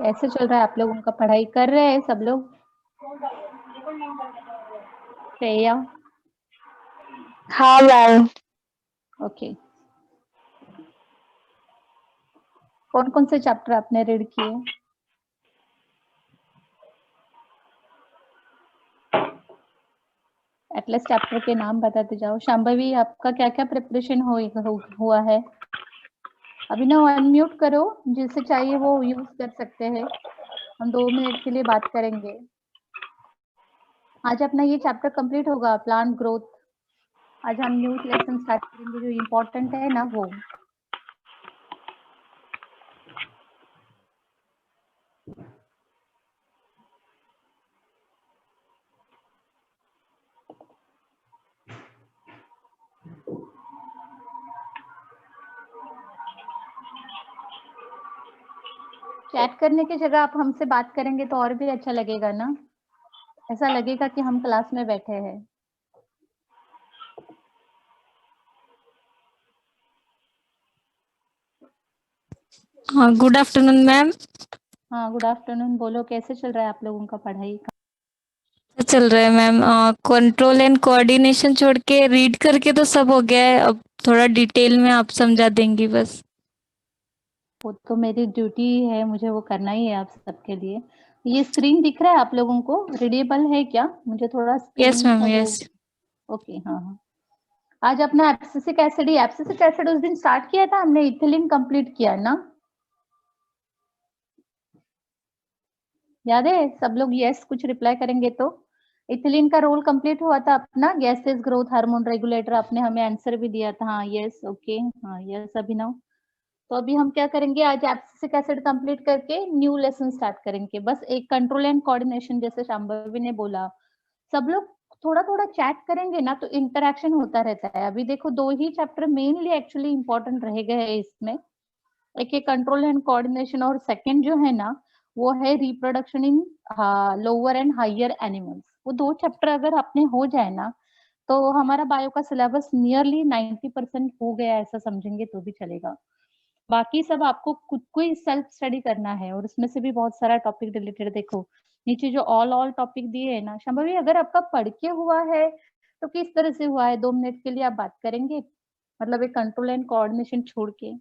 कैसे चल रहा है आप लोगों का? पढ़ाई कर रहे हैं सब लोग? श्रेया? हाँ मैम। ओके। कौन कौन से चैप्टर आपने रीड किए? एटलस चैप्टर के नाम बताते जाओ। शांभवी, आपका क्या क्या प्रिपरेशन हुआ है? अभिनव, अनम्यूट करो, जिसे चाहिए वो यूज कर सकते हैं। हम 2 मिनट के लिए बात करेंगे। आज अपना ये चैप्टर कंप्लीट होगा, प्लांट ग्रोथ। आज हम न्यू लेसन स्टार्ट करेंगे, जो इम्पोर्टेंट है ना वो। चैट करने की जगह आप हमसे बात करेंगे तो और भी अच्छा लगेगा ना। ऐसा लगेगा कि हम क्लास में बैठे हैं। हाँ, गुड आफ्टरनून मैम। हाँ, गुड आफ्टरनून। बोलो, कैसे चल रहा है आप लोगों का पढ़ाई? चल रहा है मैम। कंट्रोल एंड कोऑर्डिनेशन छोड़ के रीड करके तो सब हो गया है। अब थोड़ा डिटेल में आप समझा देंगी बस। वो तो मेरी ड्यूटी है, मुझे वो करना ही है आप सबके लिए। ये स्क्रीन दिख रहा है आप लोगों को? रीडेबल है क्या? मुझे थोड़ा यस स्क्रीन मैम, का वो। यस। ओके, हाँ हाँ। आज अपना एब्सिसिक एसिड उस दिन स्टार्ट किया था हमने, इथिलीन कंप्लीट किया ना? याद है? सब लोग यस कुछ रिप्लाई करेंगे तो। इथिलीन का रोल कंप्लीट हुआ था अपना, गैसेस ग्रोथ हार्मोन रेगुलेटर। आपने हमें आंसर भी दिया था। हाँ यस, ओके, हाँ यस अभिनव। तो अभी हम क्या करेंगे, आज एब्सिसिक एसिड कंप्लीट करके न्यू लेसन स्टार्ट करेंगे। बस एक कंट्रोल एंड कोऑर्डिनेशन, जैसे शांभवी ने बोला। सब लोग थोड़ा थोड़ा चैट करेंगे ना तो इंटरेक्शन होता रहता है। अभी देखो, 2 ही चैप्टर मेनली एक्चुअली इंपॉर्टेंट रह गए हैं इसमें। एक कंट्रोल एंड कोऑर्डिनेशन, और सेकंड जो है ना वो है reproduction in lower and higher animals. वो 2 चैप्टर अगर अपने हो जाए ना तो हमारा बायो का सिलेबस नियरली 90% हो गया, ऐसा समझेंगे तो भी चलेगा। बाकी सब आपको खुद को ही सेल्फ स्टडी करना है, और उसमें से भी बहुत सारा टॉपिक रिलेटेड देखो। नीचे जो ऑल टॉपिक दिए है ना शंभवी, अगर आपका पढ़ के हुआ है तो किस तरह से हुआ है? 2 मिनट के लिए आप बात करेंगे, मतलब एक कंट्रोल एंड कोऑर्डिनेशन छोड़ के।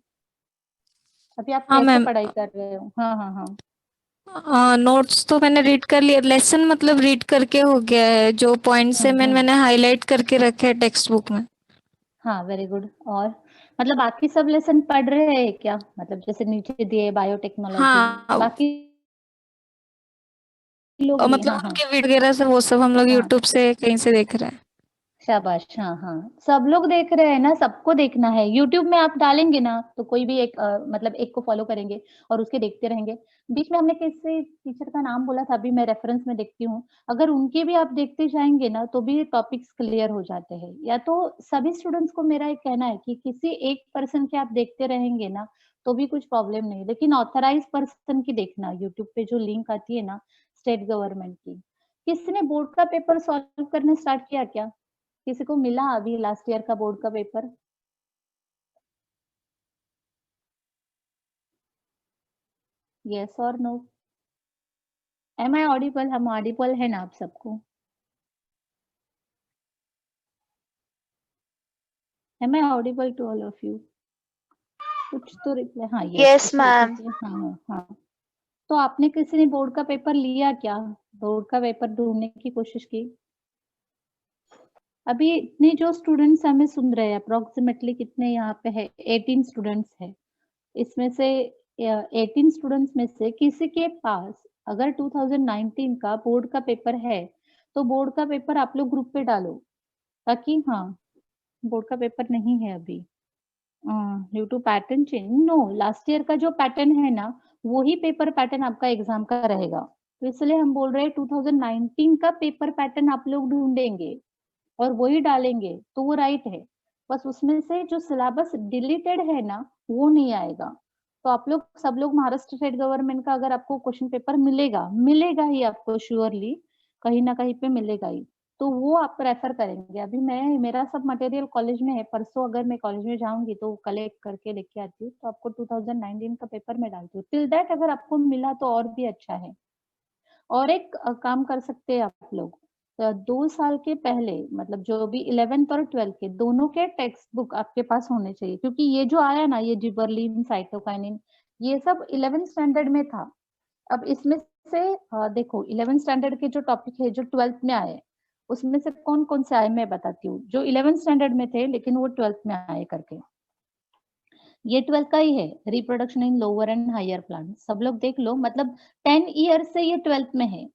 अभी आप हाँ कैसे मैम। पढ़ाई कर रहे हो? हाँ हाँ हाँ। नोट्स तो मैंने रीड कर लिया। लेसन मतलब रीड करके हो गया है। जो पॉइंट्स है मैंने हाईलाइट करके रखे हैं टेक्स्ट बुक में। हाँ, वेरी गुड। और मतलब बाकी सब लेसन पढ़ रहे हैं क्या? मतलब जैसे नीचे दिए बायोटेक्नोलॉजी, हाँ, बाकी लोग भी? मतलब हाँ हाँ उनके वीडियो वगैरह से वो सब हम लोग हाँ। यूट्यूब से कहीं से देख रहे हैं। शाबाश, हाँ हाँ। सब लोग देख रहे हैं ना, सबको देखना है। यूट्यूब में आप डालेंगे ना तो कोई भी एक मतलब एक को फॉलो करेंगे और उसके देखते रहेंगे। बीच में हमने किसी टीचर का नाम बोला था, अभी मैं रेफरेंस में देखती हूँ। अगर उनके भी आप देखते जाएंगे ना तो भी टॉपिक्स क्लियर हो जाते हैं। या तो सभी स्टूडेंट्स को मेरा एक कहना है कि किसी एक पर्सन के आप देखते रहेंगे ना तो भी कुछ प्रॉब्लम नहीं, लेकिन ऑथराइज पर्सन की देखना। यूट्यूब पे जो लिंक आती है ना स्टेट गवर्नमेंट की। किसी ने बोर्ड का पेपर सॉल्व करना स्टार्ट किया क्या? किसी को मिला अभी लास्ट ईयर का बोर्ड का पेपर? यस और नो? Am I audible? हम ऑडिबल है ना आप सबको? Am I audible to all of you? कुछ तो रिप्लाई, हाँ यस, यस कुछ लोगों मैम। के, हाँ हाँ हाँ। तो आपने किसी ने बोर्ड का पेपर लिया क्या? बोर्ड का पेपर ढूंढने की कोशिश की? अभी इतने जो स्टूडेंट्स हमें सुन रहे हैं, अप्रोक्सीमेटली कितने यहाँ पे है? 18 स्टूडेंट्स है। इसमें से 18 स्टूडेंट्स में से किसी के पास अगर 2019 का बोर्ड का पेपर है तो बोर्ड का पेपर आप लोग ग्रुप पे डालो, ताकि हाँ, बोर्ड का पेपर नहीं है अभी due to pattern change. No, last year का जो पैटर्न है ना वही पेपर पैटर्न आपका एग्जाम का रहेगा। तो इसलिए हम बोल रहे हैं 2019 का पेपर पैटर्न आप लोग ढूंढेंगे और वही डालेंगे तो वो राइट है। बस उसमें से जो सिलेबस डिलीटेड है ना वो नहीं आएगा। तो आप लोग सब लोग महाराष्ट्र स्टेट गवर्नमेंट का अगर आपको क्वेश्चन पेपर मिलेगा, मिलेगा ही आपको श्योरली, कहीं ना कहीं पे मिलेगा ही। तो वो आप रेफर करेंगे। अभी मेरा सब मटेरियल कॉलेज में है, परसों अगर मैं कॉलेज में जाऊंगी तो कलेक्ट करके लेके आती हूँ, तो आपको 2019 का पेपर में डालती हूँ। टिल दैट अगर आपको मिला तो और भी अच्छा है। और एक काम कर सकते हैं आप लोग, 2 साल के पहले मतलब जो भी 11th और 12th के दोनों के टेक्स्ट बुक आपके पास होने चाहिए, क्योंकि ये जो आया ना, ये जिबरलिन, साइटोकाइनिन, ये सब 11th स्टैंडर्ड में था। अब इसमें से देखो 11th स्टैंडर्ड के जो टॉपिक है जो 12th में आए, उसमें से कौन-कौन से आए मैं बताती हूँ। जो 11th स्टैंडर्ड में थे लेकिन वो 12th में आए करके। ये 12th का ही है, reproduction in lower and higher plant. सब लोग देख लो, मतलब 10 ईयर से ये 12th में है।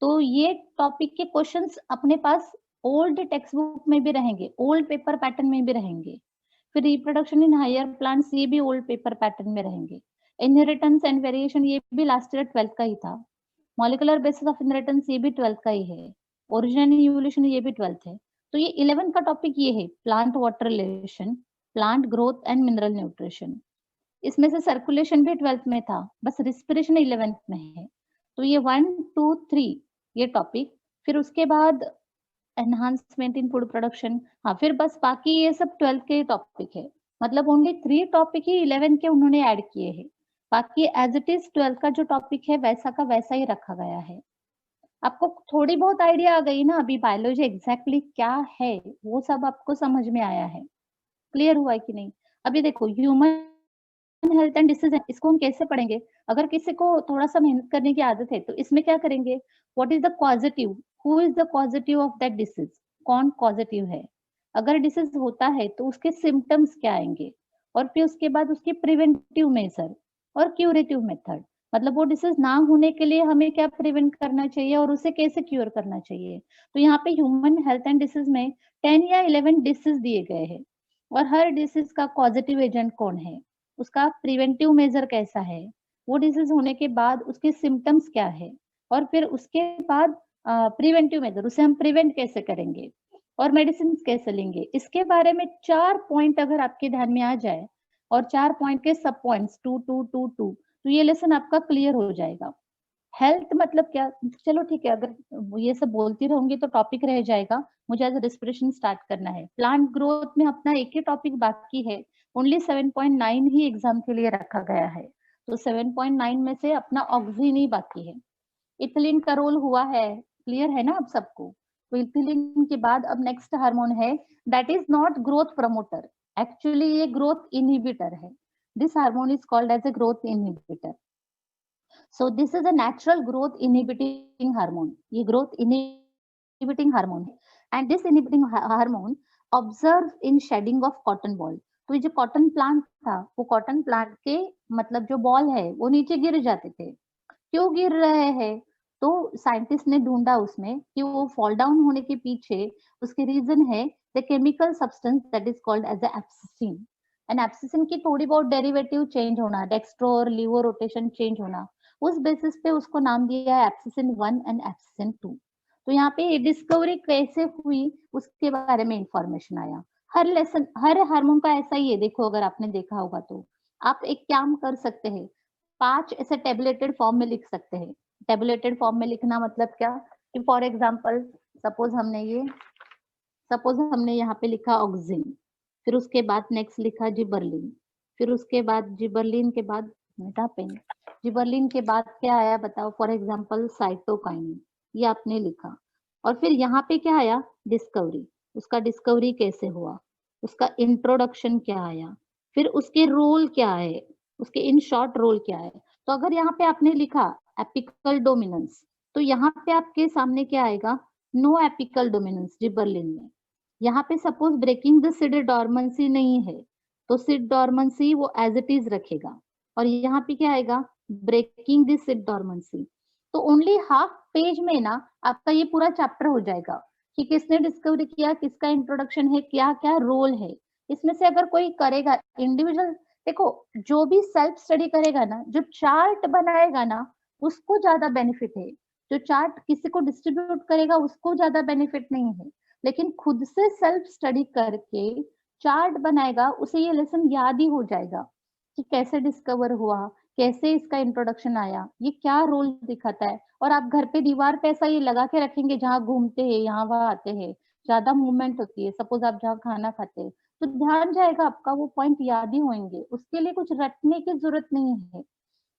तो ये टॉपिक के क्वेश्चंस अपने पास ओल्ड टेक्स्ट बुक में भी रहेंगे, ओल्ड पेपर पैटर्न में भी रहेंगे। फिर रिप्रोडक्शन इन हायर प्लांट्स, ये भी ओल्ड पेपर पैटर्न में रहेंगे। इनहेरिटेंस एंड वेरिएशन, ये भी लास्ट ईयर 12th का ही था। मॉलिक्यूलर बेसिस ऑफ इनहेरिटेंस, ये भी 12th का ही है। ओरिजिन एंड इवोल्यूशन, ये भी 12th है। तो ये 11th का टॉपिक ये है, plant water relation, plant growth and mineral nutrition. इसमें से सर्कुलेशन भी 12th में था, बस रिस्पिरेशन 11th में है। तो ये 1, 2, 3 ये टॉपिक। फिर उसके बाद एनहांसमेंट इन फूड प्रोडक्शन, हाँ, फिर बस बाकी ये सब 12th के टॉपिक है। मतलब ओनली 3 टॉपिक ही 11th के उन्होंने ऐड किए हैं। बाकी एज इट इज 12th का जो टॉपिक है वैसा का वैसा ही रखा गया है। आपको थोड़ी बहुत आइडिया आ गई ना अभी बायोलॉजी एग्जैक्टली क्या है, वो सब आपको समझ में आया है। क्लियर हुआ है कि नहीं? अभी देखो ह्यूमन हेल्थ एंड डिसीज है, इसको हम कैसे पढ़ेंगे? अगर किसी को थोड़ा-सा मेहनत करने की आदत है, तो इसमें क्या करेंगे? What is the causative? Who is the causative of that disease? कौन कॉजेटिव है? अगर डिसीज होता है, तो उसके सिम्पटम्स क्या आएँगे? और फिर उसके बाद उसके प्रिवेंटिव मेजर और क्यूरेटिव मेथड, मतलब वो डिसीज ना होने के लिए हमें क्या प्रिवेंट करना चाहिए और उसे कैसे क्यूर करना चाहिए? तो यहाँ पे ह्यूमन हेल्थ एंड डिसीज में 10 या 11 डिसीज दिए गए हैं और हर डिसीज का कॉजेटिव एजेंट कौन है? उसका प्रिवेंटिव मेजर कैसा है, वो डिजीज होने के बाद उसके सिम्टम्स क्या है, और फिर उसके बाद प्रिवेंटिव मेजर, उसे हम प्रिवेंट कैसे करेंगे और मेडिसिन कैसे लेंगे, इसके बारे में 4 पॉइंट अगर आपके ध्यान में आ जाए और 4 पॉइंट के सब पॉइंट्स 2 2 2 2, तो ये लेसन आपका क्लियर हो जाएगा। हेल्थ मतलब क्या? चलो ठीक है, अगर ये सब बोलती रहूंगी तो टॉपिक रह जाएगा। मुझे एज रेस्पिरेशन स्टार्ट करना है। प्लांट ग्रोथ में अपना एक ही टॉपिक बाकी है, ओनली 7.9 ही एग्जाम के लिए रखा गया है। तो 7.9 में से अपना ऑक्सीजन ही बाकी है। इथिलीन का रोल हुआ है, क्लियर है ना आप सबको? तो इथिलीन के बाद अब नेक्स्ट हार्मोन है, that is not growth promoter, actually ये ग्रोथ इनहिबिटर है। This hormone is called as a growth inhibitor. So this is a natural growth inhibiting hormone. ये growth inhibiting hormone है, and this inhibiting hormone observe in shedding of cotton ball. तो ये जो cotton plant था, वो cotton plant के मतलब जो बॉल है वो नीचे गिर जाते थे। क्यों गिर रहे हैं? तो साइंटिस्ट ने ढूंढा उसमें कि वो फॉल डाउन होने के पीछे उसके रीजन है the chemical substance that is called as abscisin. And abscisin की थोड़ी बहुत डेरिवेटिव चेंज होना, डेक्स्ट्रो और लिवो रोटेशन चेंज होना, उस बेसिस पे उसको नाम दिया है एब्सिसिन 1 एंड एब्सिसिन 2। तो यहाँ पे ये डिस्कवरी कैसे हुई उसके बारे में इंफॉर्मेशन आया। हर लेसन, हर हार्मोन का ऐसा ही है, देखो अगर आपने देखा होगा तो आप एक काम कर सकते हैं, 5 ऐसे टेबुलेटेड फॉर्म में लिख सकते हैं। टेबुलेटेड फॉर्म में लिखना मतलब क्या कि फॉर एग्जांपल सपोज हमने यहाँ पे लिखा ऑक्सिन, फिर उसके बाद नेक्स्ट लिखा जिबरलिन, फिर उसके बाद जिबरलिन के बाद मेटा पेन, जिबरलिन के बाद क्या आया बताओ? फॉर एग्जांपल साइटोकाइनिन, ये आपने लिखा। और फिर यहाँ पे क्या आया? डिस्कवरी। उसका डिस्कवरी कैसे हुआ, उसका इंट्रोडक्शन क्या आया, फिर उसके रोल क्या है, उसके इन शॉर्ट रोल क्या है। तो अगर यहाँ पे आपने लिखा एपिकल डोमिनेंस, तो यहाँ पे आपके सामने क्या आएगा? नो एपिकल डोमिनेंस जिबरलिन में। यहाँ पे suppose breaking the seed dormancy नहीं है, तो सिड डॉर्मेंसी वो एज इट इज रखेगा। और यहाँ पे क्या आएगा? Breaking the seed dormancy. तो ओनली हाफ पेज में ना आपका ये पूरा चैप्टर हो जाएगा कि किसने डिस्कवरी किया, किसका इंट्रोडक्शन है, क्या क्या रोल है। इसमें से अगर कोई करेगा इंडिविजुअल, देखो जो भी सेल्फ स्टडी करेगा ना, जो चार्ट बनाएगा ना, उसको ज्यादा बेनिफिट है। जो चार्ट किसी को डिस्ट्रीब्यूट करेगा उसको ज्यादा बेनिफिट नहीं है, लेकिन खुद से सेल्फ स्टडी करके चार्ट बनाएगा, उसे ये लेसन याद ही हो जाएगा कि कैसे डिस्कवर हुआ, कैसे इसका इंट्रोडक्शन आया, ये क्या रोल दिखाता है। और आप घर पे दीवार पे ऐसा ये लगा के रखेंगे, जहाँ घूमते हैं, यहाँ वहाँ आते हैं, ज़्यादा मूवमेंट होती है, सपोज़ आप जहाँ खाना खाते हैं, तो ध्यान जाएगा आपका, वो पॉइंट याद ही होंगे, उसके लिए कुछ रटने की ज़रूरत नहीं है।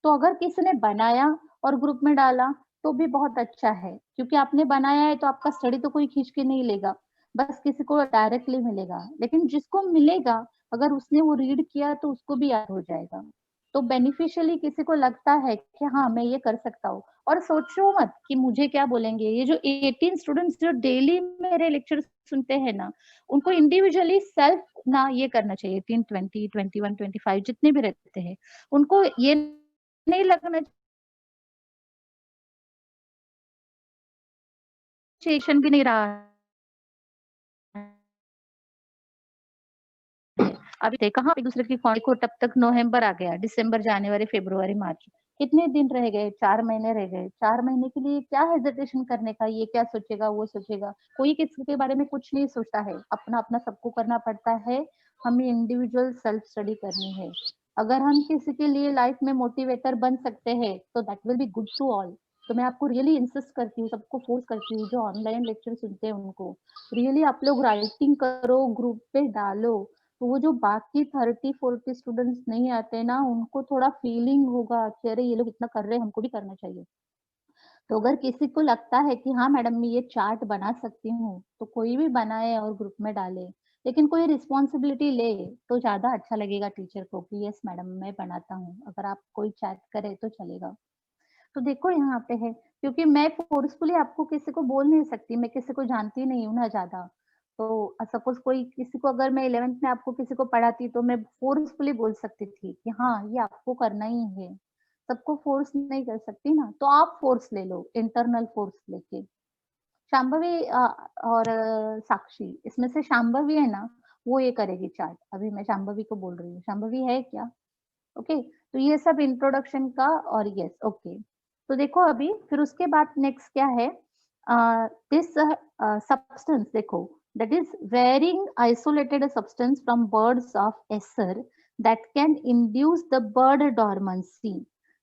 तो अगर किसी ने बनाया और ग्रुप में डाला, तो भी बहुत अच्छा है, क्योंकि आपने बनाया है तो आपका स्टडी तो कोई खींच के नहीं लेगा, बस किसी को डायरेक्टली मिलेगा। लेकिन जिसको मिलेगा, अगर उसने वो रीड किया तो उसको भी याद हो जाएगा। तो बेनिफिशियली किसी को लगता है कि हाँ, मैं ये कर सकता हूँ, और सोचो मत कि मुझे क्या बोलेंगे। ये जो 18 स्टूडेंट्स जो डेली मेरे लेक्चर सुनते हैं ना, उनको इंडिविजुअली सेल्फ ना ये करना चाहिए, 18, 20, 21, 25 जितने भी रहते हैं, उनको ये नहीं लगना सेशन भी नहीं रहा है। अभी थे कहाँ एक-दूसरे की को तब तक नवंबर आ गया, दिसंबर, जनवरी, फरवरी, मार्च। कितने दिन रह गए? 4 महीने रह गए। 4 महीने के लिए क्या हेजिटेशन करने का, ये क्या सोचेगा, वो सोचेगा। कोई किसी के बारे में कुछ नहीं सोचता है। अपना-अपना सबको करना पड़ता है। हमें इंडिविजुअल सेल्फ स्टडी करनी है। अगर हम किसी के लिए लाइफ में मोटिवेटर बन सकते हैं, तो that will be good to all. तो मैं आपको रियली इंसिस्ट करती हूँ, सबको फोर्स करती हूँ, जो ऑनलाइन लेक्चर सुनते हैं उनको, रियली आप लोग राइटिंग करो, ग्रुप पे डालो। तो वो जो बाकी 30-40 स्टूडेंट्स नहीं आते ना, उनको थोड़ा फीलिंग होगा कि अरे ये लोग इतना कर रहे हैं, हमको भी करना चाहिए। तो अगर किसी को लगता है कि हाँ मैडम, मैं ये चार्ट बना सकती हूँ, तो कोई भी बनाए और ग्रुप में डाले। लेकिन कोई रिस्पॉन्सिबिलिटी ले, तो ज़्यादा अच्छा लगेगा टीचर को कि यस मैडम, मैं बनाता हूँ। अगर आप कोई चैट करे तो चलेगा। तो देखो यहाँ पे है, क्योंकि मैं फ़ोर्सफुली आपको किसी को बोल नहीं सकती, मैं किसी को जानती नहीं हूँ ना ज़्यादा। तो सपोज़ कोई किसी को, अगर मैं 11th में आपको किसी को पढ़ाती, तो मैं फ़ोर्सफुली बोल सकती थी कि हाँ, ये आपको करना ही है। सबको फ़ोर्स नहीं कर सकती ना, तो आप फ़ोर्स ले लो, इंटरनल फ़ोर्स लेके। शांभवी और साक्षी, इसमें से शांभवी है ना, वो ये करेगी चार्ट। अभी मैं शांभवी को बोल रही हूँ, शांभवी है क्या? ओके, तो ये सब इंट्रोडक्शन का, और यस ओके। तो देखो अभी फिर उसके बाद नेक्स्ट क्या है, दिस सब्सटेंस देखो, that is Wareing isolated substance from buds of Acer that can induce the bud dormancy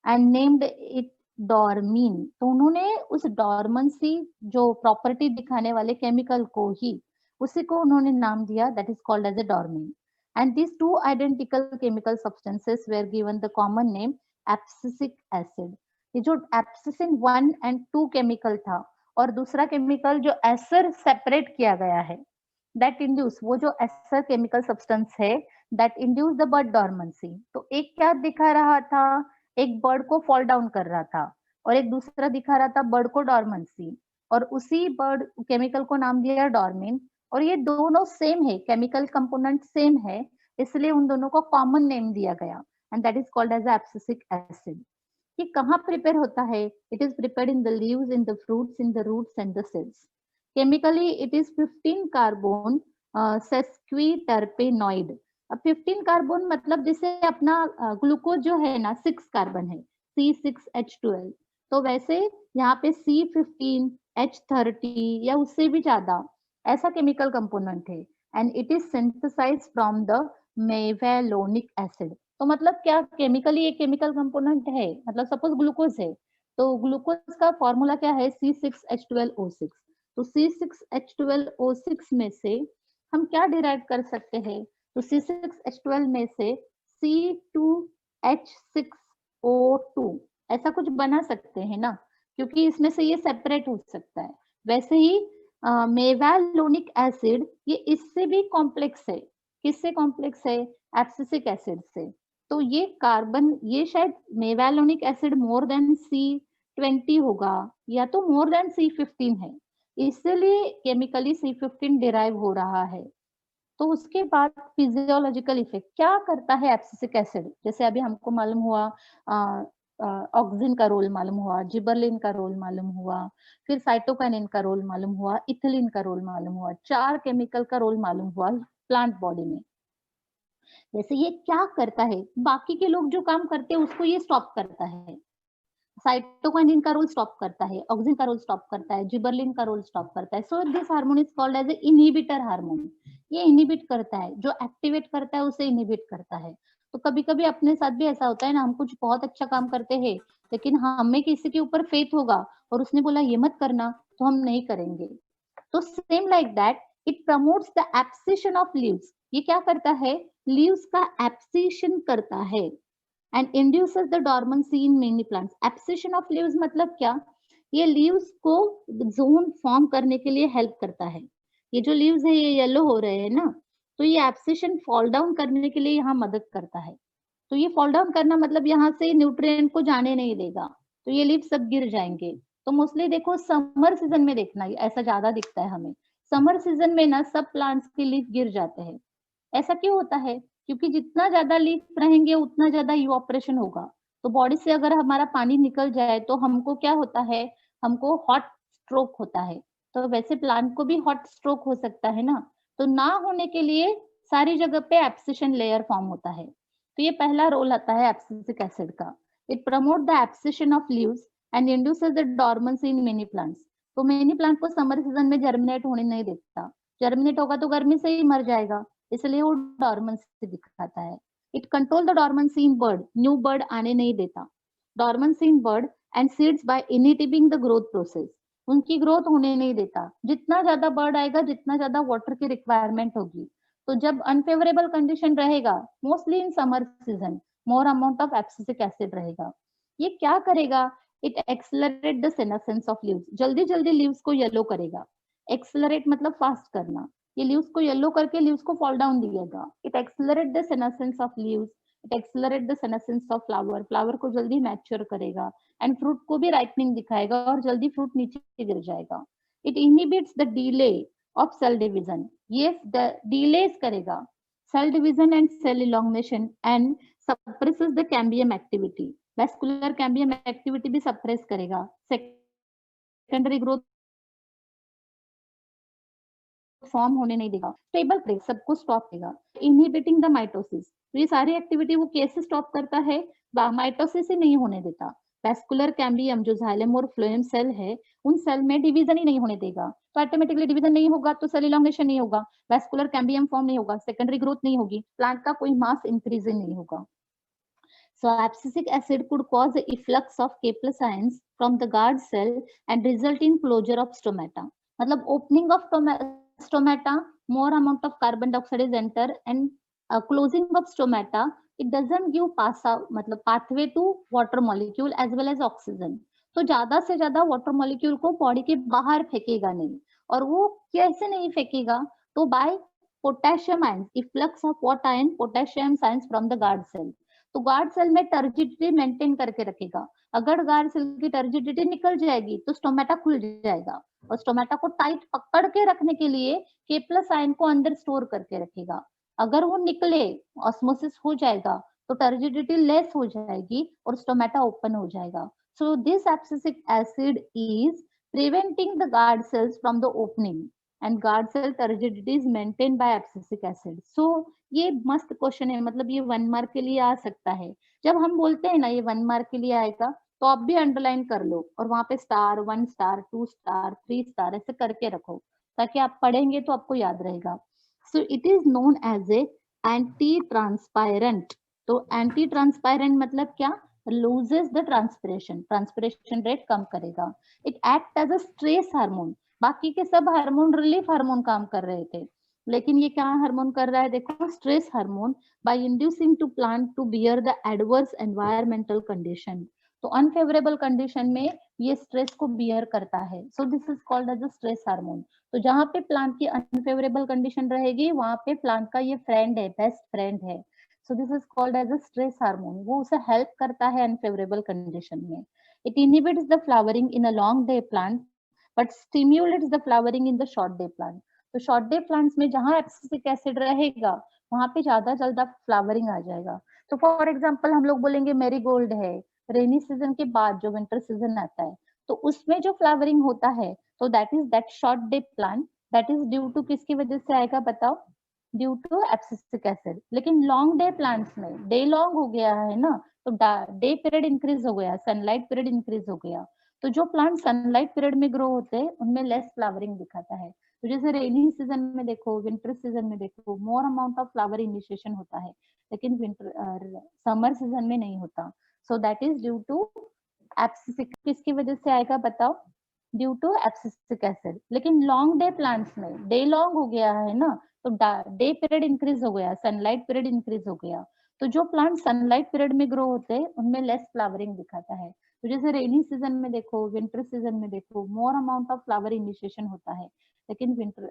and named it dormin. तो उन्होंने उस डॉर्मेंसी जो प्रॉपर्टी दिखाने वाले केमिकल को ही, उसी को उन्होंने नाम दिया, that is called as a dormin. And these two identical chemical substances were given the common name abscisic acid. ये जो एब्सिसिन 1 एंड 2 केमिकल था, और दूसरा केमिकल जो एसर सेपरेट किया गया है, दैट इंड्यूस, वो जो एसर केमिकल सब्सटेंस है, that induce the bud dormancy. तो एक क्या दिखा रहा था, एक बर्ड को फॉल डाउन कर रहा था, और एक दूसरा दिखा रहा था बर्ड को डॉर्मेंसी, और उसी बर्ड केमिकल को नाम दिया डॉर्मिन। और ये दोनों सेम है, केमिकल कंपोनेंट सेम है, इसलिए उन दोनों को कॉमन नेम दिया गया, and that is called as abscisic acid. ये कहाँ प्रिपेयर होता है? It is prepared in the leaves, in the fruits, in the roots and the cells. Chemically it is 15 carbon sesquiterpenoid. अब 15 कार्बन मतलब जैसे अपना ग्लूकोज जो है ना, 6 कार्बन है, C6H12। तो वैसे यहाँ पे C15, H30 या उससे भी ज्यादा ऐसा केमिकल कंपोनेंट है, and it is synthesised from the mevalonic acid. तो मतलब क्या, केमिकली एक केमिकल कंपोनेंट है, मतलब सपोज ग्लूकोज है, तो ग्लूकोज का फॉर्मूला क्या है, C6H12O6। तो C6H12O6 में से हम क्या डिराइव कर सकते हैं, तो C6H12 में से C2H6O2 ऐसा कुछ बना सकते हैं ना, क्योंकि इसमें से ये सेपरेट हो सकता है। वैसे ही मेवालोनिक एसिड, ये इससे भी कॉम्प्लेक्स है। किससे कॉम्प्लेक्स है? एब्सिसिक एसिड से। तो ये कार्बन, ये शायद मेवालोनिक एसिड मोर देन C20 होगा, या तो मोर देन C15 है, इसलिए केमिकली C15 डिराइव हो रहा है। तो उसके बाद फिजियोलॉजिकल इफेक्ट क्या करता है एब्सिसिक एसिड, जैसे अभी हमको मालूम हुआ, ऑक्सिन का रोल मालूम हुआ, जिबरलिन का रोल मालूम हुआ, फिर साइटोकाइनिन का रोल मालूम हुआ, इथिलीन का रोल मालूम हुआ, 4 केमिकल का रोल मालूम हुआ प्लांट बॉडी में। वैसे ये क्या करता है, बाकी के लोग जो काम करते हैं उसको ये स्टॉप करता है। साइटोकाइनिन का रोल स्टॉप करता है, ऑक्सिन का रोल स्टॉप करता है, जिबरलिन का रोल स्टॉप करता है। So this hormone is called as a inhibitor hormone. ये इनहिबिट करता है, जो एक्टिवेट करता है उसे इनहिबिट करता है। तो कभी कभी अपने साथ भी ऐसा होता है ना, हम कुछ बहुत अच्छा काम करते हैं लेकिन हमें किसी के ऊपर फेथ होगा और उसने बोला ये मत करना, तो हम नहीं करेंगे। तो same like that it promotes the abscission of leaves. ये क्या करता है, लीव्स का एब्सिशन करता है and induces the dormancy in many plants. Abscission of leaves मतलब क्या, ये लीव्स को जोन फॉर्म करने के लिए हेल्प करता है। ये जो लीव्स है ये येलो हो रहे हैं ना, तो ये एब्सिशन फॉल डाउन करने के लिए यहाँ मदद करता है। तो ये फॉल डाउन करना मतलब यहाँ से न्यूट्रिएंट को जाने नहीं देगा, तो ये लीव सब गिर जाएंगे। तो मोस्टली देखो समर सीजन में देखना ऐसा ज्यादा दिखता है हमें। समर सीजन में ना सब प्लांट्स के लीफ गिर जाते हैं। ऐसा क्यों होता है, क्योंकि जितना ज्यादा लीफ रहेंगे उतना ज्यादा इवापोरेशन होगा। तो बॉडी से अगर हमारा पानी निकल जाए तो हमको क्या होता है, हमको हॉट स्ट्रोक होता है। तो वैसे प्लांट को भी हॉट स्ट्रोक हो सकता है ना, तो ना होने के लिए सारी जगह पे एब्सिशन लेयर फॉर्म होता है। तो ये पहला रोल आता है एब्सिसिक एसिड का। It promote the abscission of leaves and induces the dormancy in many plants. तो मेनी प्लांट को समर सीजन में जर्मिनेट होने नहीं देता। जर्मिनेट होगा तो गर्मी से ही मर जाएगा, इसलिए वो डॉर्मेंसी दिखाता है। It control the dormancy in bird, new bird आने नहीं देता। Dormancy in bird and seeds by inhibiting the growth process. उनकी ग्रोथ होने नहीं देता। जितना ज्यादा बर्ड आएगा जितना ज्यादा वाटर की रिक्वायरमेंट होगी। तो जब अनफेवरेबल कंडीशन रहेगा, mostly in summer season, more amount of abscisic acid रहेगा। ये क्या करेगा, it accelerate the senescence of leaves. जल्दी जल्दी लीव्स को येलो करेगा। एक्सेलरेट मतलब फास्ट करना। ये लीव्स को येलो करके लीव्स को फॉल डाउन दिएगा। It accelerate the senescence of leaves, it accelerate the senescence of flower. Flower को जल्दी मैच्योर करेगा एंड फ्रूट को भी राइपनिंग दिखाएगा और जल्दी फ्रूट नीचे गिर जाएगा। It inhibits the delay of cell division. ये डिलेस करेगा cell division and cell elongation and suppresses the cambium activity. Vascular cambium activity भी सप्रेस करेगा। सेकेंडरी ग्रोथ फॉर्म होने नहीं देगा। स्टेबल ब्रेक सबको स्टॉप देगा। इनहिबिटिंग द माइटोसिस, तो ये सारी एक्टिविटी वो कैसे स्टॉप करता है, माइटोसिस ही नहीं होने देता। वैस्कुलर कैम्बियम जो जाइलम और फ्लोएम सेल है, उन सेल में डिवीजन ही नहीं होने देगा। तो ऑटोमेटिकली डिवीजन नहीं होगा तो सेल इलोंगेशन नहीं होगा, वैस्कुलर कैम्बियम फॉर्म नहीं होगा, सेकेंडरी ग्रोथ नहीं होगी, प्लांट का कोई मास इंक्रीज नहीं होगा। So abscisic acid could cause the efflux of K plus ions from the guard cell and result in closure of stomata. मतलब opening of stomata, more amount of carbon dioxide is enter and closing of stomata, it doesn't give pass out मतलब pathway to water molecule as well as oxygen. तो ज्यादा से ज्यादा water molecule को body के बाहर फेंकेगा नहीं। और वो कैसे नहीं फेंकेगा, तो by potassium ions, efflux of what ion, potassium ions from the guard cell. तो गार्ड सेल में टर्जिडिटी मेंटेन करके रखेगा। अगर गार्ड सेल की टर्जिडिटी निकल जाएगी तो स्टोमेटा खुल जाएगा और स्टोमेटा को टाइट पकड़ के रखने के लिए के प्लस आयन को अंदर स्टोर करके रखेगा। अगर वो निकले, ऑस्मोसिस हो जाएगा, तो टर्जिडिटी लेस हो जाएगी और स्टोमेटा ओपन हो जाएगा। So this abscisic acid is preventing the guard cells from the opening and guard cell turgidity is maintain by abscisic acid. So ये मस्त क्वेश्चन है, मतलब ये 1 मार्क के लिए आ सकता है। जब हम बोलते हैं ना ये 1 मार्क के लिए आएगा, तो आप भी अंडरलाइन कर लो और वहां पे स्टार, 1 स्टार, 2 स्टार, 3 स्टार ऐसे करके रखो, ताकि आप पढ़ेंगे तो आपको याद रहेगा। So it is known as a anti transpirant. तो एंटी ट्रांसपायरेंट मतलब क्या, loses the transpiration, transpiration rate कम करेगा। It act as a stress hormone. बाकी के सब हार्मोन रिलीफ हार्मोन काम कर रहे थे, लेकिन ये क्या हार्मोन कर रहा है, देखो stress hormone, by inducing to plant to bear the adverse environmental condition. तो अनफेवरेबल कंडीशन में ये स्ट्रेस को बियर करता है। So this is called as a stress hormone. तो जहां पे प्लांट की अनफेवरेबल कंडीशन रहेगी वहां पे प्लांट का ये फ्रेंड है, बेस्ट फ्रेंड है। So this is called as a stress hormone. वो उसे हेल्प करता है अनफेवरेबल कंडीशन में। It inhibits the flowering in a long day plant but stimulates the flowering in the short day plant. तो short day plants में जहां abscisic acid रहेगा वहां पे ज्यादा ज्यादा फ्लावरिंग आ जाएगा। तो फॉर एग्जांपल हम लोग बोलेंगे मेरीगोल्ड है, रेनी सीजन के बाद जो विंटर सीजन आता है तो उसमें जो फ्लावरिंग होता है, तो that is that short day plant, that is due to किसकी वजह से आएगा बताओ, ड्यू टू एब्सिसिक एसिड। लेकिन लॉन्ग डे प्लांट्स में डे लॉन्ग हो गया है ना, तो डे पीरियड इंक्रीज हो गया, सनलाइट पीरियड इंक्रीज हो गया, तो जो प्लांट सनलाइट पीरियड में ग्रो होते हैं उनमें लेस फ्लावरिंग दिखाता है। तो जैसे रेनी सीजन में देखो, विंटर सीजन में देखो, more amount of flower initiation होता है, लेकिन विंटर समर सीजन में नहीं होता। So that is due to abscisic. किसकी वजह से आएगा बताओ? Due to abscisic acid. लेकिन लॉन्ग डे प्लांट्स में डे लॉन्ग हो गया है ना, तो डे पीरियड इंक्रीज हो गया, सनलाइट पीरियड इंक्रीज हो गया, तो जो प्लांट सनलाइट पीरियड में ग्रो होते हैं उनमें लेस फ्लावरिंग दिखाता है। तो जैसे रेनी सीजन में देखो, विंटर सीजन में देखो, more amount of flower initiation होता है, लेकिन विंटर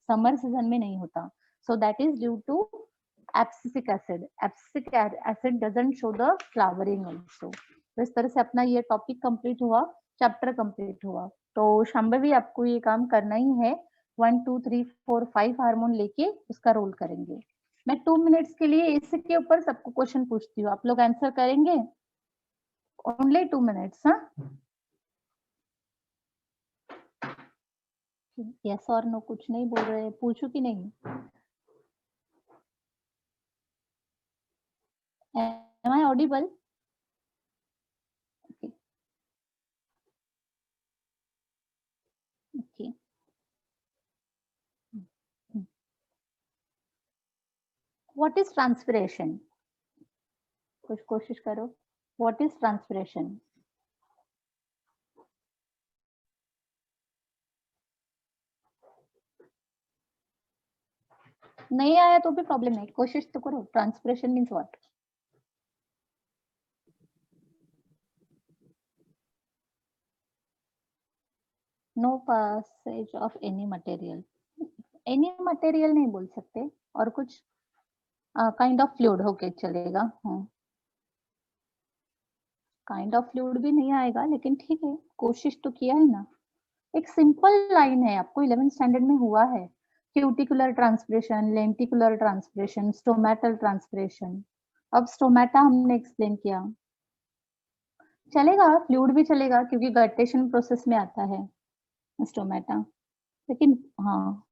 समर सीजन में नहीं होता। So that is due to abscisic acid. Abscisic acid doesn't show the flowering also. तो इस तरह से अपना ये टॉपिक कंप्लीट हुआ, चैप्टर कंप्लीट हुआ। तो शांभवी आपको ये काम करना ही है, 1 2 3 4 5 हार्मोन लेके उसका रोल करेंगे। मैं 2 मिनट्स के लिए इसके ऊपर सबको क्वेश्चन पूछती हूँ, आप लोग आंसर करेंगे? Only 2 minutes. हाँ, यस और नो कुछ नहीं बोल रहे, पूछू कि नहीं? Am I audible? Okay. Okay. What is transpiration? कुछ कोशिश करो। What is transpiration? नहीं आया तो भी प्रॉब्लम नहीं, कोशिश तो करो। Transpiration means what? No passage of any material. Any material नहीं बोल सकते, और कुछ काइंड ऑफ फ्लूइड होके चलेगा। काइंड ऑफ फ्लूइड भी नहीं आएगा, लेकिन ठीक है, कोशिश तो किया है ना। एक सिंपल लाइन है, आपको 11th स्टैंडर्ड में हुआ है, cuticular transpiration, lenticular transpiration, stomatal transpiration. अब स्टोमेटा हमने एक्सप्लेन किया, चलेगा, फ्लूइड भी चलेगा क्योंकि गटेशन प्रोसेस में आता है स्टोमेटा। लेकिन हाँ,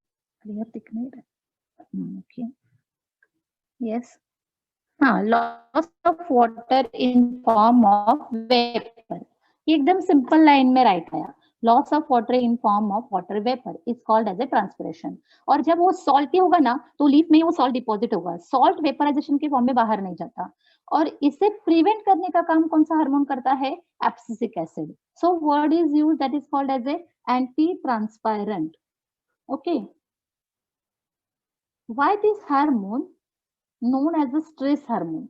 क्लियर दिख नहीं रहा। Okay, yes. हाँ, loss of water in form of vapour, ये एकदम सिंपल लाइन में राइट आया। Loss of water in form of water vapour is called as a transpiration. और जब वो सॉल्टी होगा ना, तो लीफ में वो सॉल्ट डिपॉजिट होगा, सॉल्ट वेपराइजेशन के फॉर्म में बाहर नहीं जाता, और इसे प्रिवेंट करने का काम कौन सा हार्मोन करता है? Abscisic acid. So word is used that is called as a anti transpirant. Okay, why this hormone known as a stress hormone?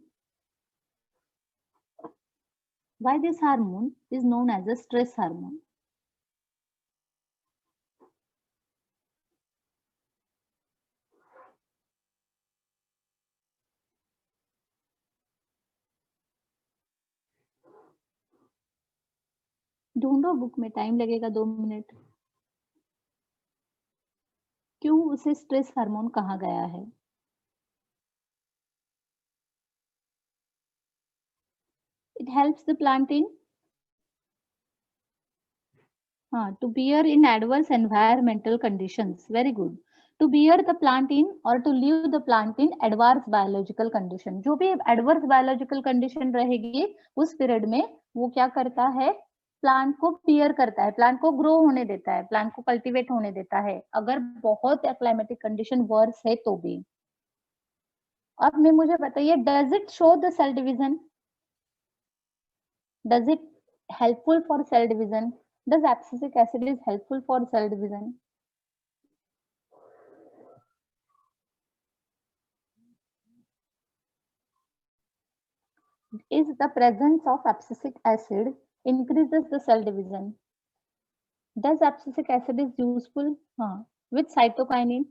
Why this hormone is known as a stress hormone? ढूंढो book में, time लगेगा 2 minute. क्यों उसे stress hormone कहा गया है? It helps the plant in to bear in adverse environmental conditions. Very good. To bear the plant in or to leave the plant in adverse biological condition. जो भी adverse biological condition रहेगी उस period में वो क्या करता है? Plant को बियर करता है, प्लांट को ग्रो होने देता है, प्लांट को कल्टीवेट होने देता है, अगर बहुत क्लाइमेटिक कंडीशन वर्स है तो भी। अब में मुझे बताइए, does it show the cell division? Does it helpful for cell division? Does abscisic acid is helpful for cell division? Is the presence of abscisic acid increases the cell division? Does abscisic acid is useful with cytokinin?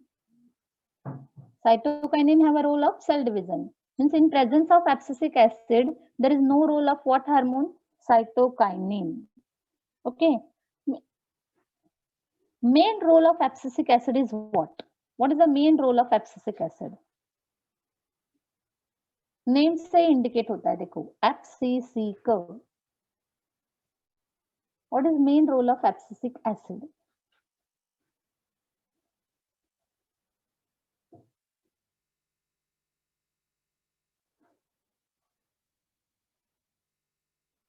Cytokinin have a role of cell division. Means in presence of abscisic acid, there is no role of what hormone? Cytokinin. Okay. Main role of abscisic acid is what? What is the main role of abscisic acid? Name से indicate होता है, देखो abscisic. What is main role of abscisic acid?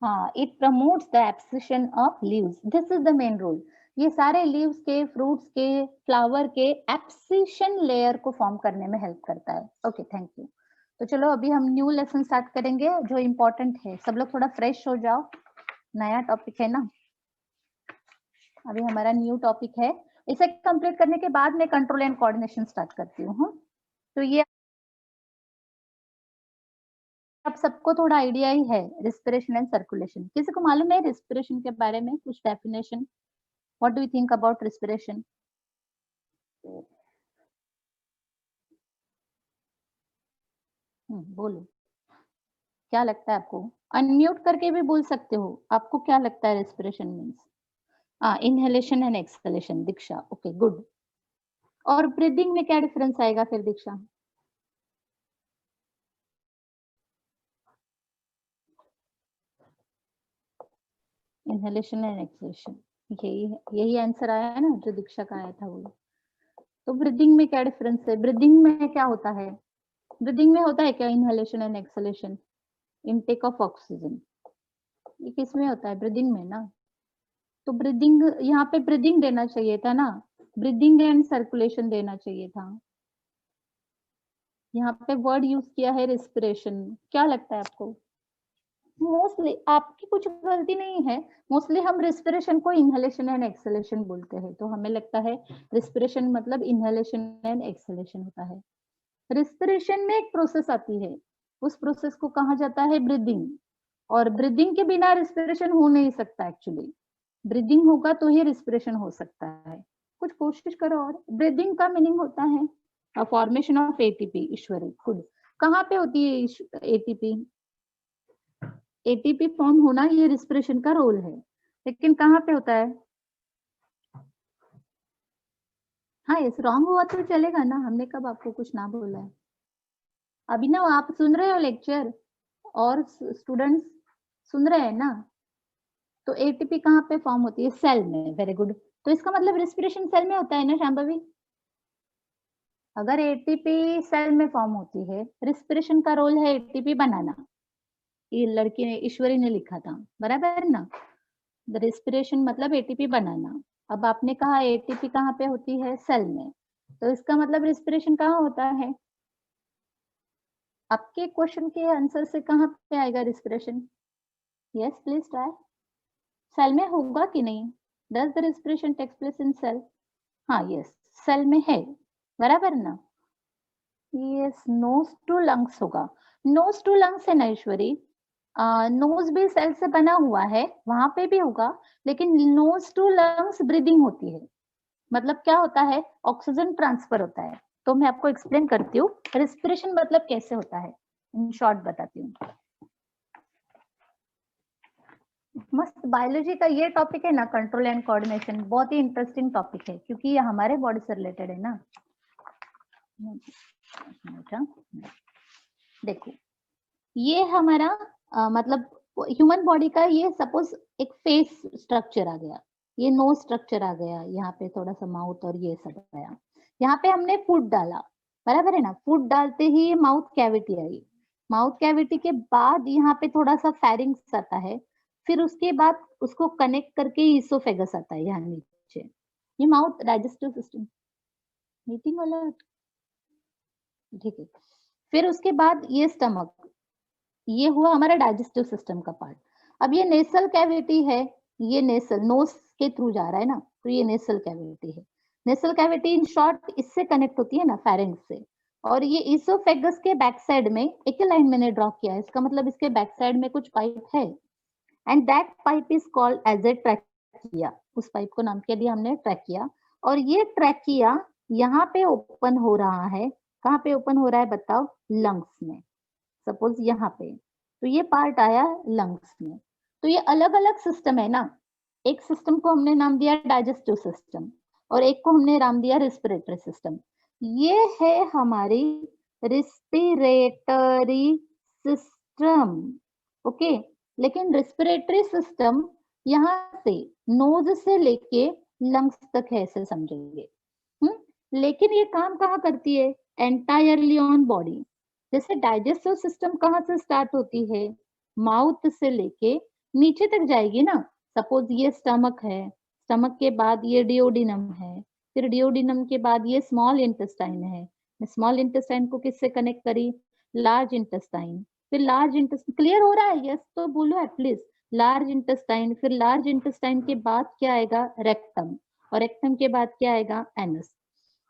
हाँ, it promotes the abscission of leaves. This is the main role. ये सारे leaves के, fruits के, flower के एब्सिशन लेयर को फॉर्म करने में हेल्प करता है। Okay, thank you. तो चलो अभी हम न्यू लेसन स्टार्ट करेंगे जो इम्पोर्टेंट है। सब लोग थोड़ा फ्रेश हो जाओ, नया टॉपिक है ना। अभी हमारा न्यू टॉपिक है, इसे कंप्लीट करने के बाद मैं कंट्रोल एंड कोऑर्डिनेशन स्टार्ट करती हूँ। तो ये आप सबको थोड़ा आइडिया ही है, रेस्पिरेशन एंड सर्कुलेशन। किसी को मालूम है रेस्पिरेशन के बारे में कुछ definition? What do you think about respiration? बोलो, क्या लगता है आपको? अनम्यूट करके भी बोल सकते हो। आपको क्या लगता है respiration means? Inhalation and exhalation. Diksha, okay good. और ब्रीदिंग में क्या डिफरेंस आएगा फिर दीक्षा? इनहेलेशन एंड एक्सहेलेशन, यही आंसर आया है ना जो दीक्षा का आया था वो। तो ब्रीदिंग में क्या डिफरेंस है? ब्रीदिंग में क्या होता है? ब्रीदिंग में होता है क्या inhalation and exhalation? Intake of oxygen, ये किस में होता है? ब्रीदिंग में ना। तो ब्रीदिंग, यहाँ पे ब्रीदिंग देना चाहिए था ना, ब्रीदिंग एंड सर्कुलेशन देना चाहिए था। यहाँ पे वर्ड यूज किया है रेस्पिरेशन। क्या लगता है आपको? मोस्टली आपकी कुछ गलती नहीं है, मोस्टली हम रेस्पिरेशन को इनहेलेशन एंड एक्सहेलेशन बोलते हैं, तो हमें लगता है रेस्पिरेशन मतलब इनहेलेशन एंड एक्सहेलेशन होता है। रेस्पिरेशन में एक प्रोसेस आती है, उस प्रोसेस को कहा जाता है ब्रीदिंग, और ब्रीदिंग के बिना रेस्पिरेशन हो नहीं सकता। एक्चुअली ब्रीदिंग होगा तो ही रेस्पिरेशन हो सकता है। कुछ कोशिश करो। और ब्रीदिंग का मीनिंग होता है फॉर्मेशन ऑफ एटीपी। ईश्वरी खुद कहाँ पे होती है एटीपी? एटीपी फॉर्म होना ये रेस्पिरेशन का रोल है, लेकिन कहाँ पे होता है? हाँ, यस, रॉन्ग हुआ तो चलेगा ना, हमने कब आपको कुछ ना बोला है। अभिनव, आप सुन रहे हो लेक्चर? और स्टूडेंट्स सुन रहे हैं ना? तो एटीपी कहाँ पे फॉर्म होती है? सेल में। Very good. तो इसका मतलब रेस्पिरेशन सेल में होता है ना शांभवी? अगर एटीपी सेल में फॉर्म होती है, रेस्पिरेशन का रोल है एटीपी बनाना। ये लड़की ने, ईश्वरी ने लिखा था, बराबर ना? द रेस्पिरेशन मतलब एटीपी बनाना। अब आपने कहा एटीपी कहाँ पे होती है? सेल में। तो इसका मतलब रेस्पिरेशन कहाँ होता है? आपके क्वेश्चन के आंसर से कहाँ पे आएगा respiration? Yes please try. Cell में होगा कि नहीं? Does the respiration takes place in cell? हाँ यस, सेल में है, बराबर ना? यस, नोज टू लंग्स होगा। नोज टू लंग्स है ना ईश्वरी? नोज भी सेल से बना हुआ है, वहां पे भी होगा, लेकिन नोज टू लंग्स ब्रीदिंग होती है। मतलब क्या होता है? ऑक्सीजन ट्रांसफर होता है। तो मैं आपको एक्सप्लेन करती हूँ रेस्पिरेशन मतलब कैसे होता है, इन शॉर्ट बताती हूँ। मस्त बायोलॉजी का ये टॉपिक है ना, कंट्रोल एंड कोऑर्डिनेशन, बहुत ही इंटरेस्टिंग टॉपिक है क्योंकि ये हमारे बॉडी से रिलेटेड है ना। देखो, ये हमारा मतलब ह्यूमन बॉडी का ये सपोज एक फेस स्ट्रक्चर आ गया, ये नोज स्ट्रक्चर आ गया, यहाँ पे थोड़ा सा माउथ और ये सब आया। यहाँ पे हमने फूड डाला, बराबर है ना? फूड डालते ही माउथ कैविटी आई, माउथ कैविटी के बाद यहाँ पे थोड़ा सा फेरिंग्स आता है, फिर उसके बाद उसको कनेक्ट करके ईसोफेगस आता है यहाँ नीचे। ये माउथ डाइजेस्टिव सिस्टम। मीटिंग वाला, ठीक है। फिर उसके बाद ये स्टमक, ये हुआ हमारा डाइजेस्टिव सिस्टम का पार्ट। अब ये नेसल कैविटी है, ये नेसल नोज के थ्रू जा रहा है ना, तो ये नेसल कैविटी है। नेसल कैविटी इन शॉर्ट इससे कनेक्ट होती है ना, फेरिंग्स से। और ये इसोफेगस के बैक साइड में एक लाइन मैंने ड्रॉ किया है, इसका मतलब इसके बैक साइड में कुछ पाइप है, and that pipe is called as a trachea. उस पाइप को नाम क्या दिया हमने? ट्रैकिया। और ये ट्रैकिया यहाँ पे ओपन हो रहा है, कहाँ पे ओपन हो रहा है बताओ? लंग्स में। सपोज यहाँ पे, तो ये पार्ट आया लंग्स में। तो ये अलग अलग सिस्टम है ना, एक सिस्टम को हमने नाम दिया डाइजेस्टिव सिस्टम और एक को हमने नाम दिया रेस्पिरेटरी सिस्टम। ये है हमारी रेस्पिरेटरी सिस्टम, ओके। लेकिन रेस्पिरेटरी सिस्टम यहाँ से नोज से लेके लंग्स तक है, ऐसे समझेंगे। लेकिन ये काम कहाँ करती है? Entirely on body. जैसे डाइजेस्टिव सिस्टम कहाँ से स्टार्ट होती है? माउथ से लेके नीचे तक जाएगी ना। सपोज ये स्टमक है, स्टमक के बाद ये डिओडिनम है, फिर डिओडिनम के बाद ये स्मॉल इंटेस्टाइन है, स्मॉल इंटेस्टाइन को किससे कनेक्ट करी, लार्ज इंटेस्टाइन, फिर लार्ज इंटेस्टाइन, क्लियर हो रहा है, यस तो बोलो एटलीस्ट, लार्ज इंटेस्टाइन, फिर लार्ज इंटेस्टाइन के बाद क्या आएगा, रेक्टम, और रेक्टम के बाद क्या आएगा, एनस।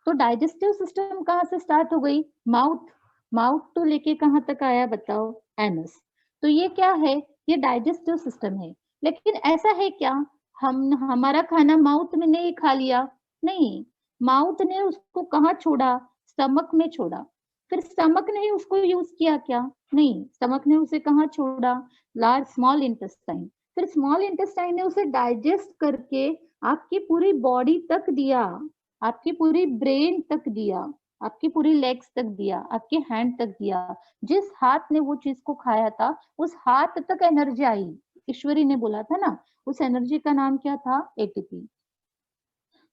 तो डाइजेस्टिव सिस्टम कहाँ से स्टार्ट हो गई, माउथ, माउथ तो लेके कहाँ तक आया बताओ, एनस। तो ये क्या है, ये डाइजेस्टिव सिस्टम है। लेकिन ऐसा है क्या, हम हमारा खाना माउथ में नहीं खा लिया, नहीं, माउथ ने उसको कहाँ छोड़ा, स्टमक में छोड़ा, फिर स्टमक ने ही उसको यूज किया क्या, नहीं, स्टमक ने उसे कहाँ छोड़ा, लार्ज स्मॉल इंटेस्टाइन, फिर स्मॉल इंटेस्टाइन ने उसे डाइजेस्ट करके आपकी पूरी बॉडी तक दिया, आपकी पूरी ब्रेन तक दिया, आपकी पूरी लेग्स तक दिया, आपके हैंड तक दिया, जिस हाथ ने वो चीज को खाया था उस हाथ तक एनर्जी आई, ईश्वरी ने बोला था ना, उस एनर्जी का नाम क्या था, एटीपी।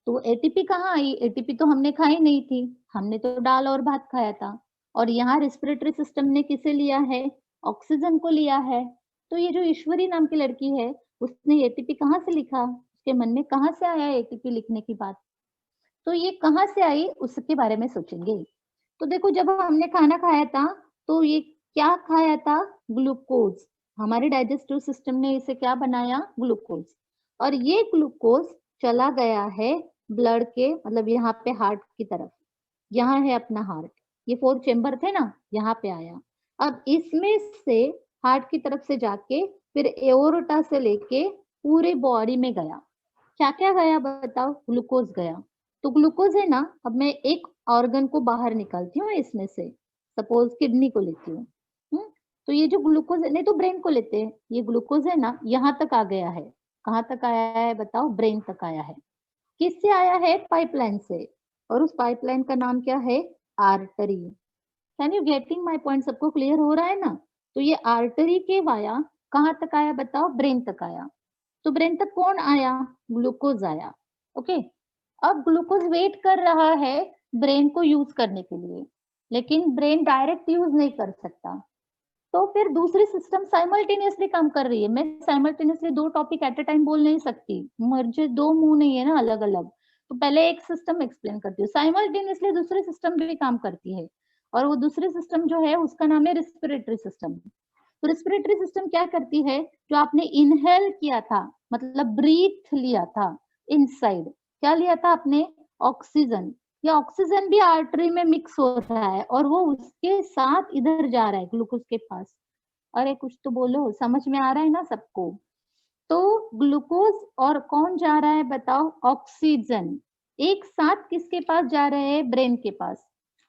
तो एटीपी कहाँ आई, एटीपी तो हमने खाई नहीं थी, हमने तो दाल और भात खाया था, और यहाँ रेस्पिरेटरी सिस्टम ने किसे लिया है, ऑक्सीजन को लिया है। तो ये जो ईश्वरी नाम की लड़की है, उसने एटीपी कहाँ से लिखा, उसके मन में कहाँ से आया एटीपी लिखने की बात, तो ये कहाँ से आई उसके बारे में सोचेंगे। तो देखो जब हमने खाना खाया था तो ये क्या खाया था, ग्लूकोज, हमारे डाइजेस्टिव सिस्टम ने इसे क्या बनाया, ग्लूकोज, और ये ग्लूकोज चला गया है ब्लड के, मतलब यहाँ पे हार्ट की तरफ, यहाँ है अपना हार्ट, ये 4 चेम्बर थे ना, यहाँ पे आया, अब इसमें से हार्ट की तरफ से जाके फिर एओर्टा से लेके पूरे बॉडी में गया, क्या क्या गया बताओ, ग्लूकोज गया। तो ग्लूकोज है ना, अब मैं एक ऑर्गन को बाहर निकालती हूँ इसमें से, सपोज किडनी को लेती हूँ, तो ये जो ग्लूकोज है, नहीं तो ब्रेन को लेते हैं, ये ग्लूकोज है ना यहाँ तक आ गया है, कहाँ तक आया है बताओ, ब्रेन तक आया है, किससे आया है, पाइपलाइन से, और उस पाइपलाइन का नाम क्या है, artery. Can you getting my point, सबको क्लियर हो रहा है ना। तो ये आर्टरी के वाया कहाँ तक आया बताओ, ब्रेन तक आया, तो ब्रेन तक कौन आया, ग्लूकोज आया, ओके। अब ग्लूकोज वेट कर रहा है ब्रेन को यूज करने के लिए, लेकिन ब्रेन डायरेक्ट यूज नहीं कर सकता, तो फिर दूसरी सिस्टम साइमल्टेनियसली काम कर रही है, मैं simultaneously 2 topic at a time बोल नहीं सकती, मुझे 2 मुंह नहीं है ना अलग अलग, तो पहले एक सिस्टम एक्सप्लेन करती हूँ, साइमल्टेनियसली दूसरी सिस्टम भी काम करती है, और वो दूसरी सिस्टम जो है उसका नाम है रिस्पिरेटरी सिस्टम। तो रिस्पिरेटरी सिस्टम क्या करती है, जो आपने इनहेल किया था, मतलब ब्रीथ लिया था इनसाइड, क्या लिया था आपने, ऑक्सीजन, या ऑक्सीजन भी आर्टरी में मिक्स हो रहा है और वो उसके साथ इधर जा रहा है ग्लूकोज के पास, अरे कुछ तो बोलो, समझ में आ रहा है ना सबको। तो ग्लूकोज और कौन जा रहा है बताओ, ऑक्सीजन, एक साथ किसके पास जा रहे हैं, ब्रेन के पास।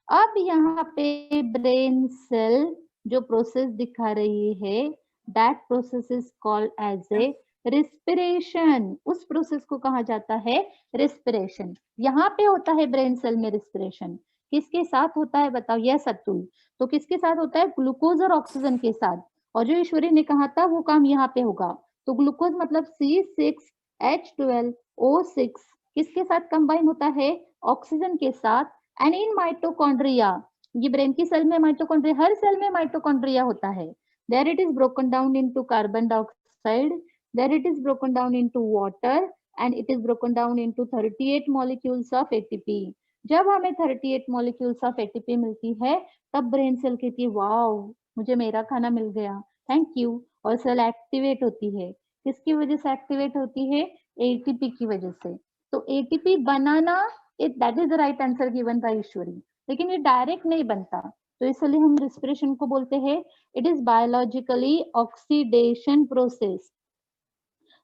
अब यहाँ पे ब्रेन सेल जो प्रोसेस दिखा रही है, that process is called as a respiration, उस प्रोसेस को कहा जाता है रिस्पिरेशन। यहाँ पे होता है ब्रेन सेल में रिस्पिरेशन, किसके साथ होता है बताओ, यस अतुल, तो किसके साथ होता है, ग्लूकोज और ऑक्सीजन के साथ, और जो ईश्वरी ने कहा था वो काम यहाँ पे होगा। तो ग्लूकोज मतलब C6H12O6 किसके साथ कंबाइन होता है, ऑक्सीजन के साथ, एंड इन माइटोकॉन्ड्रिया, ये ब्रेन की सेल में माइटोकॉन्ड्रिया, हर सेल में माइटोकॉन्ड्रिया होता है, there it is broken down into carbon dioxide, there it is broken down into water, and it is broken down into 38 molecules of ATP. जब हमें 38 molecules of ATP मिलती है तब ब्रेन सेल कहती है वाओ मुझे मेरा खाना मिल गया, थैंक यू, और सेल एक्टिवेट होती है, किसकी वजह से एक्टिवेट होती है, एटीपी की वजह से। तो एटीपी बनाना, that is the right answer given by Ishwari, लेकिन ये डायरेक्ट नहीं बनता, तो इसलिए हम रिस्पिरेशन को बोलते हैं it is biologically oxidation process,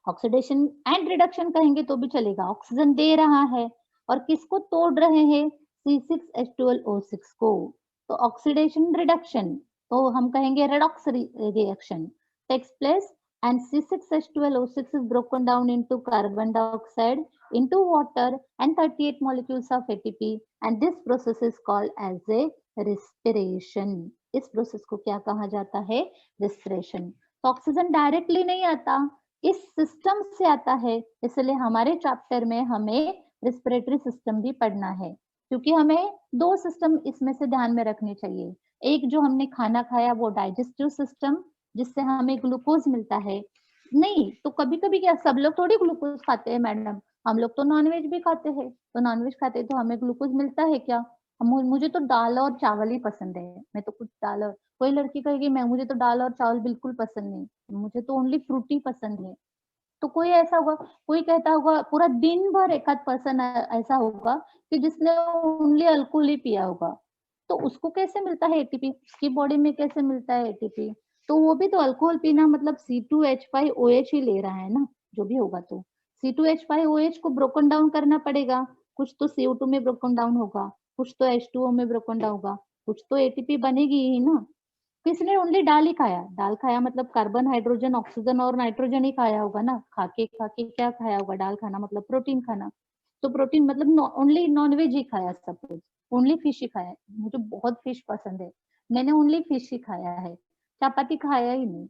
oxidation and reduction कहेंगे तो भी चलेगा, ऑक्सीजन दे रहा है और किसको तोड़ रहे हैं, C6H12O6 को, तो ऑक्सीडेशन रिडक्शन, तो हम कहेंगे redox reaction takes place, and C6H12O6 is broken down into carbon dioxide, into water and 38 molecules of ATP, and this process is called as a respiration. इस प्रोसेस को क्या कहा जाता है, respiration। तो ऑक्सीजन डायरेक्टली नहीं आता, इस सिस्टम से आता है, इसलिए हमारे चैप्टर में हमें रिस्पिरेटरी सिस्टम भी पढ़ना है, क्योंकि हमें 2 सिस्टम इसमें से ध्यान में रखने चाहिए, एक जो हमने खाना खाया वो डाइजेस्टिव सिस्टम जिससे हमें ग्लूकोज मिलता है, नहीं तो कभी कभी क्या सब लोग थोड़ी ग्लूकोज खाते हैं मैडम, हम लोग तो नॉनवेज भी खाते हैं, तो नॉनवेज खाते हैं तो हमें ग्लूकोज मिलता है क्या? मुझे तो दाल और चावल ही पसंद है, मैं तो कुछ दाल और, कोई लड़की कहेगी मैं मुझे तो दाल और चावल बिल्कुल पसंद नहीं, मुझे तो ओनली फ्रूटी पसंद है। तो कोई ऐसा होगा, कोई कहता होगा पूरा दिन भर एक आध पर्सन ऐसा होगा कि जिसने ओनली अल्कोहल ही पिया होगा, तो उसको कैसे मिलता है एटीपी? उसकी बॉडी में कैसे मिलता है एटीपी? तो वो भी तो अल्कोहल पीना मतलब C2H5OH ही ले रहा है ना, जो भी होगा तो C2H5OH को ब्रोकन डाउन करना पड़ेगा, कुछ तो CO2 में ब्रोकन डाउन होगा, कुछ तो H2O में ब्रोकन डाउन होगा, कुछ तो एटीपी बनेगी ही ना। किसने ओनली दाल ही खाया, दाल खाया मतलब कार्बन, हाइड्रोजन, ऑक्सीजन और नाइट्रोजन ही खाया होगा ना, खाके क्या खाया होगा? दाल खाना मतलब प्रोटीन खाना, तो प्रोटीन मतलब ओनली नॉनवेज ही खाया, सपोज ओनली फिश ही खाया है, मुझे बहुत फिश पसंद है, मैंने ओनली फिश ही खाया है, चपाती खाया ही नहीं,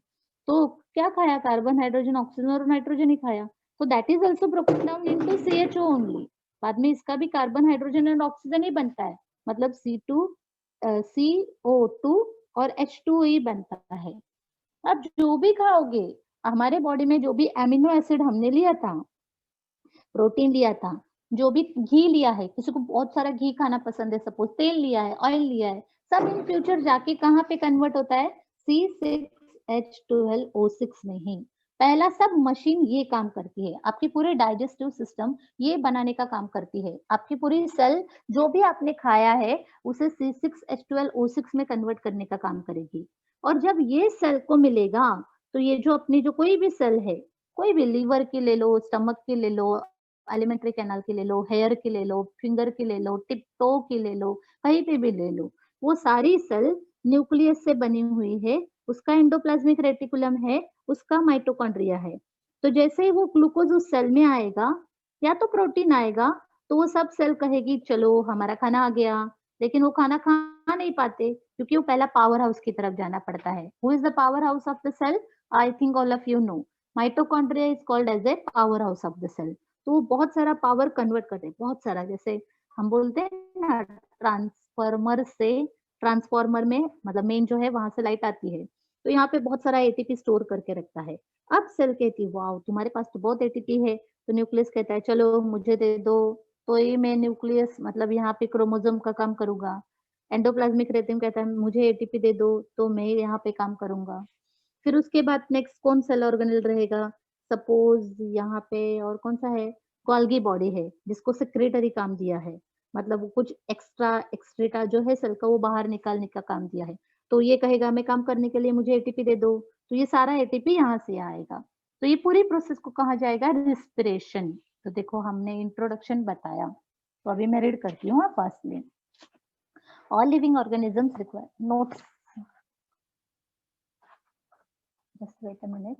तो क्या खाया? कार्बन, हाइड्रोजन, ऑक्सीजन और नाइट्रोजन ही खाया, तो that is also broken down into CHO only. बाद में इसका भी कार्बन, हाइड्रोजन एंड ऑक्सीजन ही बनता है, मतलब CO2 और H2O ही बनता है। अब जो भी खाओगे, हमारे बॉडी में जो भी एमिनो एसिड हमने लिया था, प्रोटीन लिया था, जो भी घी लिया है, किसी को बहुत सारा घी खाना पसंद है, सपोज तेल लिया है, ऑयल लिया है, सब इन फ्यूचर जाके कहाँ पे कन्वर्ट होता है? C6H12O6 में ही। पहला सब मशीन ये काम करती है, आपकी पूरे डाइजेस्टिव सिस्टम ये बनाने का काम करती है, आपकी पूरी सेल जो भी आपने खाया है उसे C6H12O6 में कन्वर्ट करने का काम करेगी। और जब ये सेल को मिलेगा, तो ये जो अपनी जो कोई भी सेल है, कोई भी लीवर की ले लो, स्टमक की ले लो, एलिमेंट्री कैनाल की ले लो, हेयर की ले लो, फिंगर की ले लो, टिप टो की ले लो, कहीं पे भी ले लो, वो सारी सेल न्यूक्लियस से बनी हुई है, उसका एंडोप्लाज्मिक रेटिकुलम है, उसका माइटोकॉन्ड्रिया है। तो जैसे ही वो ग्लूकोज उस सेल में आएगा या तो प्रोटीन आएगा, तो वो सब सेल कहेगी चलो हमारा खाना आ गया, लेकिन वो खाना खा नहीं पाते क्योंकि वो पहला पावर हाउस की तरफ जाना पड़ता है। Who is the power house of the cell? I think all of you know, mitochondria is called as a power house of the cell. तो वो बहुत सारा पावर कन्वर्ट करते हैं, बहुत सारा, जैसे हम बोलते हैं ना ट्रांसफार्मर से, ट्रांसफार्मर में मतलब मेन जो है वहां से लाइट आती है, तो यहाँ पे बहुत सारा एटीपी स्टोर करके रखता है। अब सेल कहती है वाओ तुम्हारे पास तो बहुत एटीपी है, तो न्यूक्लियस कहता है चलो मुझे दे दो, तो ये मैं न्यूक्लियस मतलब यहाँ पे क्रोमोसोम का काम करूंगा। एंडोप्लाज्मिक रेटिकुलम कहता है मुझे एटीपी दे दो, तो मैं यहाँ पे काम करूंगा। फिर उसके बाद नेक्स्ट कौन सेल ऑर्गेनेल रहेगा? सपोज यहाँ पे और कौन सा है? गोल्गी बॉडी है जिसको सेक्रेटरी काम दिया है, मतलब वो कुछ एक्स्ट्रा एक्सट्रेटा जो है सेल का वो बाहर निकालने का काम दिया है, तो ये कहेगा मैं काम करने के लिए मुझे एटीपी दे दो, तो ये सारा एटीपी यहाँ से आएगा। तो ये पूरी प्रोसेस को कहा जाएगा रिस्पिरेशन। तो देखो हमने इंट्रोडक्शन बताया, तो अभी मैं रीड करती हूँ fastly. All living organisms require notes, just wait a minute.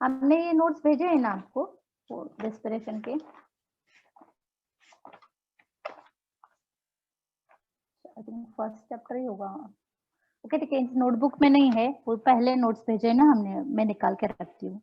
हमने ये नोट्स भेजे हैं ना आपको रेस्पिरेशन के? आई थिंक फर्स्ट चैप्टर ही होगा। ओके ठीक है, नोटबुक में नहीं है, वो पहले नोट्स भेजे हैं ना हमने, मैं निकाल के रखती हूँ।